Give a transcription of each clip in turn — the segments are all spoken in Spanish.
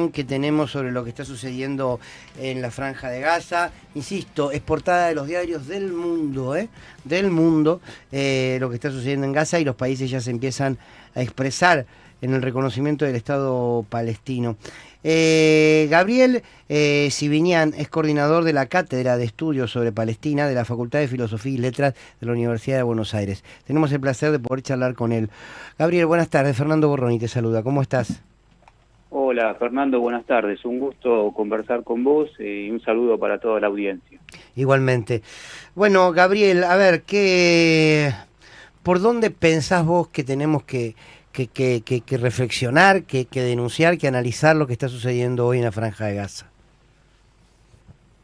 Que tenemos sobre lo que está sucediendo en la Franja de Gaza. Insisto, es portada de los diarios del mundo, del mundo, lo que está sucediendo en Gaza, y los países ya se empiezan a expresar en el reconocimiento del Estado palestino. Gabriel Sibinian es coordinador de la Cátedra de Estudios sobre Palestina de la Facultad de Filosofía y Letras de la Universidad de Buenos Aires. Tenemos el placer de poder charlar con él. Gabriel, buenas tardes. Fernando Borroni te saluda. ¿Cómo estás? Hola Fernando, buenas tardes. Un gusto conversar con vos y un saludo para toda la audiencia. Igualmente. Bueno, Gabriel, a ver, ¿por dónde pensás vos que tenemos que reflexionar, que denunciar, que analizar lo que está sucediendo hoy en la Franja de Gaza?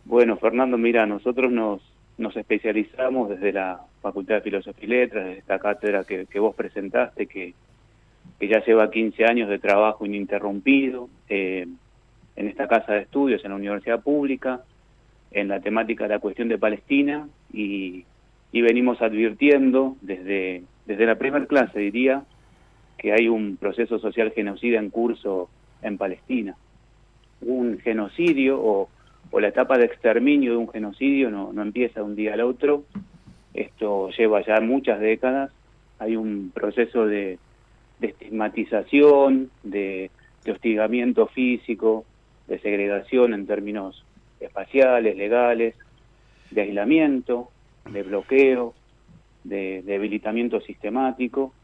Bueno, Fernando, mira, nosotros nos especializamos desde la Facultad de Filosofía y Letras, desde esta cátedra que vos presentaste, que ya lleva 15 años de trabajo ininterrumpido en esta casa de estudios, en la universidad pública, en la temática de la cuestión de Palestina, y venimos advirtiendo desde la primera clase, diría, que hay un proceso social genocida en curso en Palestina. Un genocidio o la etapa de exterminio de un genocidio no empieza de un día al otro. Esto lleva ya muchas décadas. Hay un proceso de estigmatización, de hostigamiento físico, de segregación en términos espaciales, legales, de aislamiento, de bloqueo, de debilitamiento sistemático,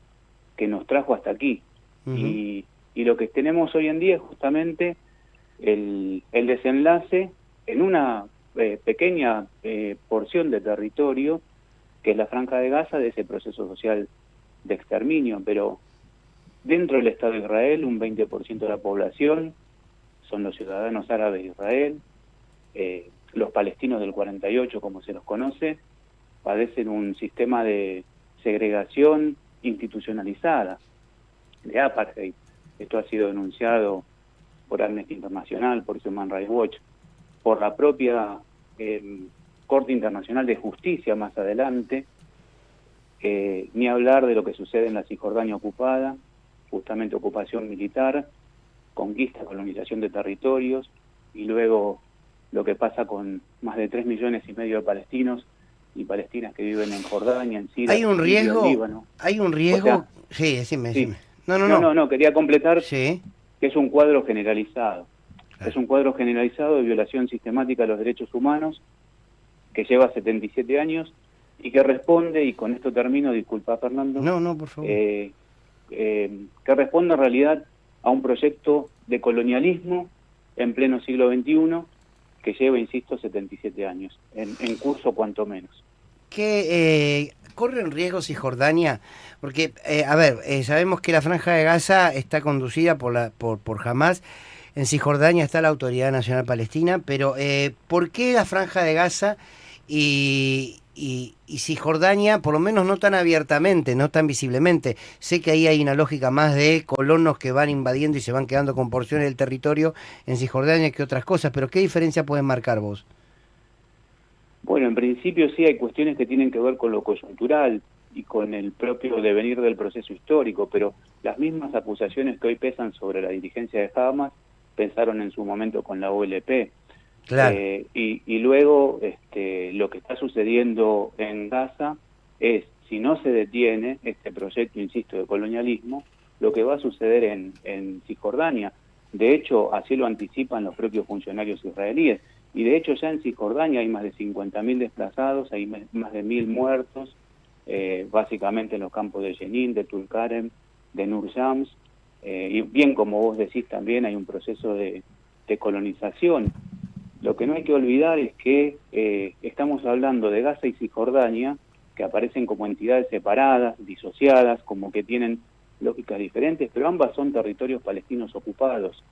que nos trajo hasta aquí. Uh-huh. Y lo que tenemos hoy en día es justamente el desenlace en una pequeña porción de territorio, que es la Franja de Gaza, de ese proceso social de exterminio. Pero dentro del Estado de Israel, un 20% de la población son los ciudadanos árabes de Israel. Los palestinos del 48, como se los conoce, padecen un sistema de segregación institucionalizada, de apartheid. Esto ha sido denunciado por Amnesty Internacional, por Human Rights Watch, por la propia Corte Internacional de Justicia más adelante, ni hablar de lo que sucede en la Cisjordania ocupada, justamente ocupación militar, conquista, colonización de territorios, y luego lo que pasa con más de 3,5 millones de palestinos y palestinas que viven en Jordania, en Siria, ¿Hay un en riesgo? Líbano. ¿Hay un O riesgo? sea, Sí, decime, sí. decime. No. Quería completar Sí, que es un cuadro generalizado. claro. Es un cuadro generalizado de violación sistemática de los derechos humanos que lleva 77 años y que responde, y con esto termino, disculpa Fernando, No, por favor. que responde en realidad a un proyecto de colonialismo en pleno siglo XXI que lleva, insisto, 77 años, en curso cuanto menos. ¿Qué corre en riesgo Cisjordania? Porque, a ver, sabemos que la Franja de Gaza está conducida por Hamas. En Cisjordania está la Autoridad Nacional Palestina, pero ¿por qué la Franja de Gaza y Cisjordania, por lo menos no tan abiertamente, no tan visiblemente? Sé que ahí hay una lógica más de colonos que van invadiendo y se van quedando con porciones del territorio en Cisjordania que otras cosas, pero ¿qué diferencia pueden marcar vos? Bueno, en principio sí hay cuestiones que tienen que ver con lo coyuntural y con el propio devenir del proceso histórico, pero las mismas acusaciones que hoy pesan sobre la dirigencia de Hamas pensaron en su momento con la OLP. Claro. Y luego lo que está sucediendo en Gaza es, si no se detiene este proyecto, insisto, de colonialismo, lo que va a suceder en Cisjordania. De hecho, así lo anticipan los propios funcionarios israelíes. Y de hecho ya en Cisjordania hay más de 50.000 desplazados, hay más de 1.000 muertos, básicamente en los campos de Jenin, de Tulkarem, de Nur Shams, y bien como vos decís también hay un proceso de colonización. Lo que no hay que olvidar es que estamos hablando de Gaza y Cisjordania, que aparecen como entidades separadas, disociadas, como que tienen lógicas diferentes, pero ambas son territorios palestinos ocupados.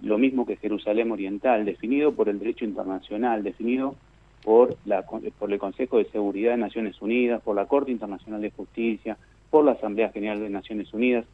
Lo mismo que Jerusalén Oriental, definido por el derecho internacional, definido por el Consejo de Seguridad de Naciones Unidas, por la Corte Internacional de Justicia, por la Asamblea General de Naciones Unidas.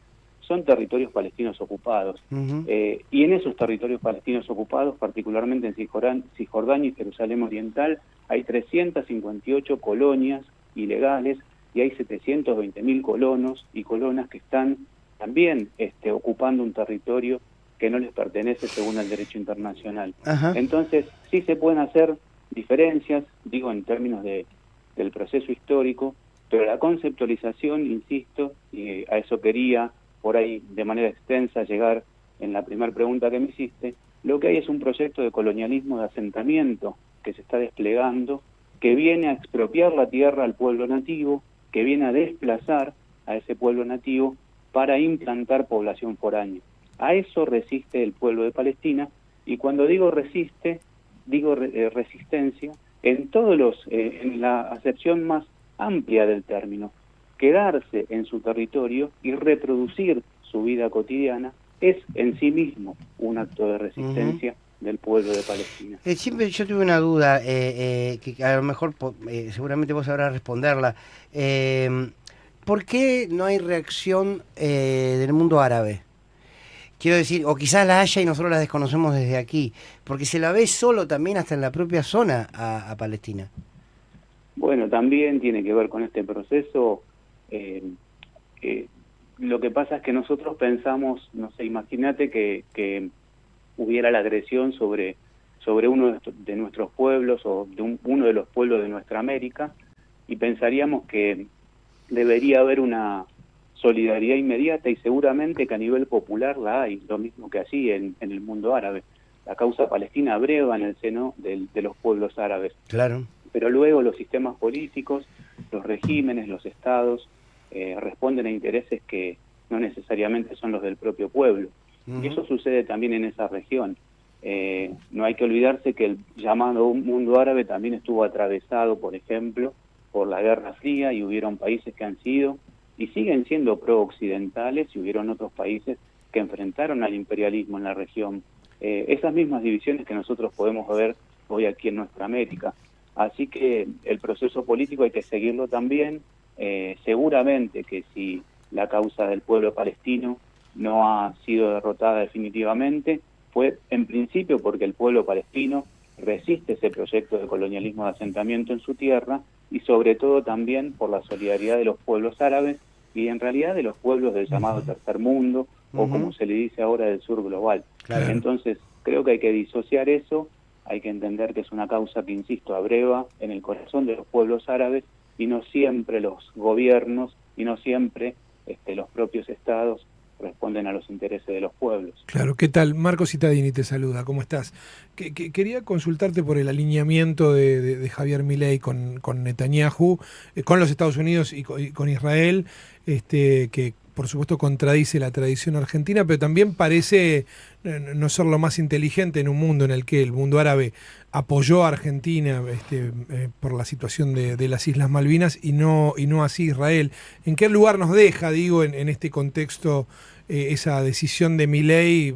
Son territorios palestinos ocupados. Uh-huh. Y en esos territorios palestinos ocupados, particularmente en Cisjordania y Jerusalén Oriental, hay 358 colonias ilegales y hay 720.000 colonos y colonas que están también ocupando un territorio que no les pertenece según el derecho internacional. Ajá. Entonces, sí se pueden hacer diferencias, digo, en términos del proceso histórico, pero la conceptualización, insisto, y a eso quería por ahí de manera extensa llegar en la primera pregunta que me hiciste, lo que hay es un proyecto de colonialismo de asentamiento que se está desplegando, que viene a expropiar la tierra al pueblo nativo, que viene a desplazar a ese pueblo nativo para implantar población foránea. A eso resiste el pueblo de Palestina, y cuando digo resiste, digo resistencia en en la acepción más amplia del término. Quedarse en su territorio y reproducir su vida cotidiana es en sí mismo un acto de resistencia del pueblo de Palestina. Siempre yo tuve una duda, que a lo mejor seguramente vos sabrás responderla. ¿Por qué no hay reacción del mundo árabe? Quiero decir, o quizás la haya y nosotros la desconocemos desde aquí, porque se la ve solo también hasta en la propia zona a Palestina. Bueno, también tiene que ver con este proceso. Lo que pasa es que nosotros pensamos, no sé, imagínate que hubiera la agresión sobre uno de nuestros pueblos o de uno de los pueblos de nuestra América, y pensaríamos que debería haber una solidaridad inmediata, y seguramente que a nivel popular la hay, lo mismo que allí en el mundo árabe. La causa palestina breva en el seno de los pueblos árabes. Claro. Pero luego los sistemas políticos, los regímenes, los estados, responden a intereses que no necesariamente son los del propio pueblo. Y eso sucede también en esa región. No hay que olvidarse que el llamado mundo árabe también estuvo atravesado, por ejemplo, por la Guerra Fría, y hubieron países que han sido y siguen siendo pro-occidentales, y hubieron otros países que enfrentaron al imperialismo en la región. Esas mismas divisiones que nosotros podemos ver hoy aquí en nuestra América. Así que el proceso político hay que seguirlo también. Seguramente que si la causa del pueblo palestino no ha sido derrotada definitivamente, fue en principio porque el pueblo palestino resiste ese proyecto de colonialismo de asentamiento en su tierra, y sobre todo también por la solidaridad de los pueblos árabes y en realidad de los pueblos del llamado tercer mundo, o como se le dice ahora, del sur global. Claro. Entonces creo que hay que disociar eso, hay que entender que es una causa que, insisto, abreva en el corazón de los pueblos árabes, y no siempre los gobiernos y no siempre los propios estados responden a los intereses de los pueblos. Claro, ¿qué tal? Marco Cittadini te saluda, ¿cómo estás? Quería consultarte por el alineamiento de Javier Milei con Netanyahu, con los Estados Unidos y con Israel, que por supuesto contradice la tradición argentina, pero también parece no ser lo más inteligente en un mundo en el que el mundo árabe apoyó a Argentina por la situación de las Islas Malvinas y no así Israel. ¿En qué lugar nos deja, digo, en este contexto esa decisión de Milei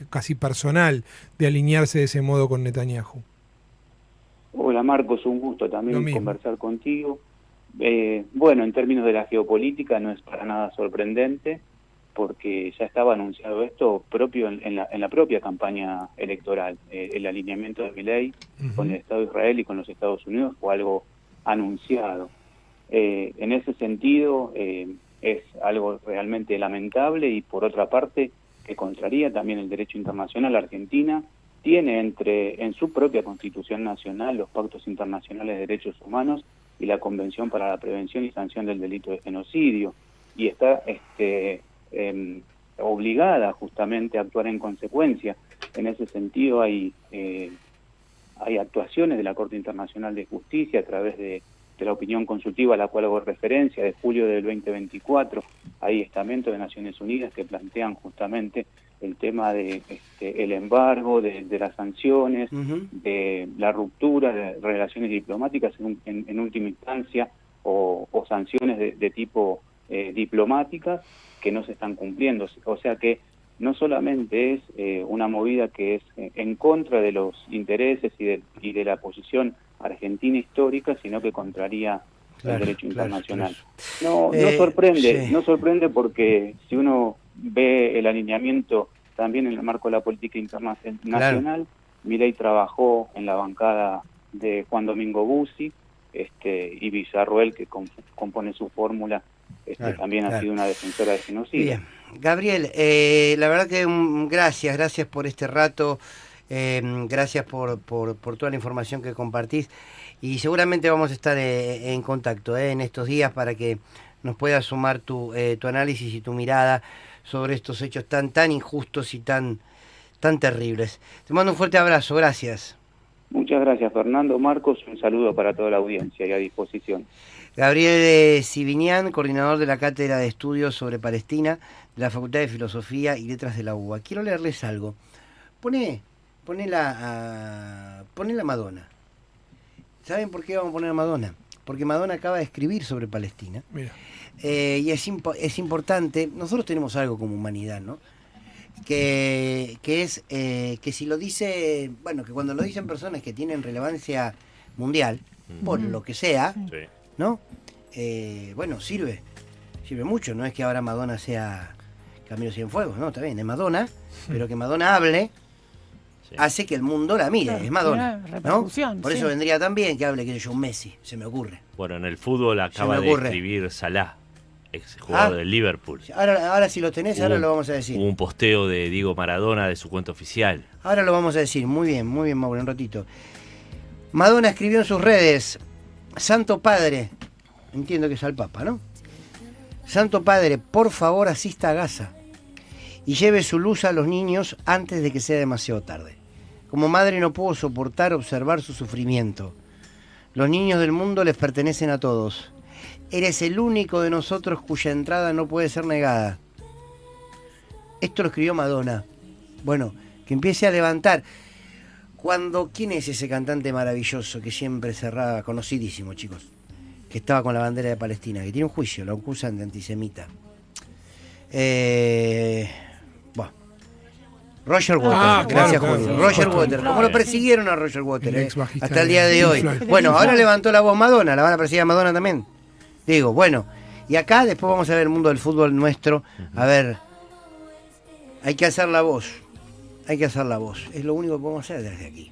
casi personal de alinearse de ese modo con Netanyahu? Hola Marcos, un gusto también conversar contigo. Bueno, en términos de la geopolítica no es para nada sorprendente, porque ya estaba anunciado esto propio en la propia campaña electoral. El alineamiento de Milei con el Estado de Israel y con los Estados Unidos fue algo anunciado. En ese sentido es algo realmente lamentable, y por otra parte que contraría también el derecho internacional. Argentina tiene en su propia Constitución Nacional los pactos internacionales de derechos humanos y la Convención para la Prevención y Sanción del Delito de Genocidio, y está obligada justamente a actuar en consecuencia. En ese sentido hay actuaciones de la Corte Internacional de Justicia a través de la opinión consultiva a la cual hago referencia, de julio del 2024, hay estamentos de Naciones Unidas que plantean justamente el tema de el embargo, de las sanciones, de la ruptura de relaciones diplomáticas en última instancia, o sanciones de tipo diplomáticas que no se están cumpliendo. O sea que no solamente es una movida que es en contra de los intereses y de la posición argentina histórica, sino que contraría el derecho internacional. No sorprende, no sorprende, porque si uno ve el alineamiento también en el marco de la política internacional, Milei trabajó en la bancada de Juan Domingo Bussi, y Villarroel, que compone su fórmula, también ha sido una defensora de genocidio. Bien. Gabriel, la verdad que gracias por este rato, gracias por toda la información que compartís y seguramente vamos a estar en contacto en estos días para que nos puedas sumar tu análisis y tu mirada sobre estos hechos tan injustos y tan terribles. Te mando un fuerte abrazo, gracias. Muchas gracias, Fernando. Marcos, un saludo para toda la audiencia y a disposición. Gabriel Sibinian, coordinador de la Cátedra de Estudios sobre Palestina de la Facultad de Filosofía y Letras de la UBA. Quiero leerles algo. Poné la Madonna. ¿Saben por qué vamos a poner a Madonna? Porque Madonna acaba de escribir sobre Palestina. Mira. Y es importante, nosotros tenemos algo como humanidad, ¿no? Que es que si lo dice, bueno, que cuando lo dicen personas que tienen relevancia mundial, por lo que sea, Sí. ¿no? Bueno, sirve mucho, no es que ahora Madonna sea Camilo Cienfuegos, ¿no? Está bien, es Madonna, pero que Madonna hable Sí. hace que el mundo la mire, Claro, es Madonna, tiene ¿no? repercusión, Por sí. eso vendría también que hable, que yo, un Messi, se me ocurre. Bueno, en el fútbol acaba me de ocurre. escribir Salah, ex jugador del Liverpool. Ahora si lo tenés, ahora lo vamos a decir. Hubo un posteo de Diego Maradona de su cuenta oficial. Ahora lo vamos a decir, muy bien, Mauro, un ratito. Madonna escribió en sus redes, Santo Padre, entiendo que es al Papa, ¿no? Santo Padre, por favor asista a Gaza y lleve su luz a los niños antes de que sea demasiado tarde. Como madre no puedo soportar observar su sufrimiento. Los niños del mundo les pertenecen a todos. Eres el único de nosotros cuya entrada no puede ser negada. Esto lo escribió Madonna. Bueno, que empiece a levantar. ¿Quién es ese cantante maravilloso que siempre cerraba, conocidísimo, chicos? Que estaba con la bandera de Palestina, que tiene un juicio, lo acusan de antisemita. Bueno. Roger Waters, gracias claro, Julio. claro. Roger Otro. Waters, como lo persiguieron a Roger Waters, El ex bajista hasta el día de de hoy. Pink Floyd. Bueno, Pink ahora Floyd. levantó la voz Madonna, la van a perseguir a Madonna también. Digo, bueno, y acá después vamos a ver el mundo del fútbol nuestro. A ver, hay que hacer la voz. Es lo único que podemos hacer desde aquí.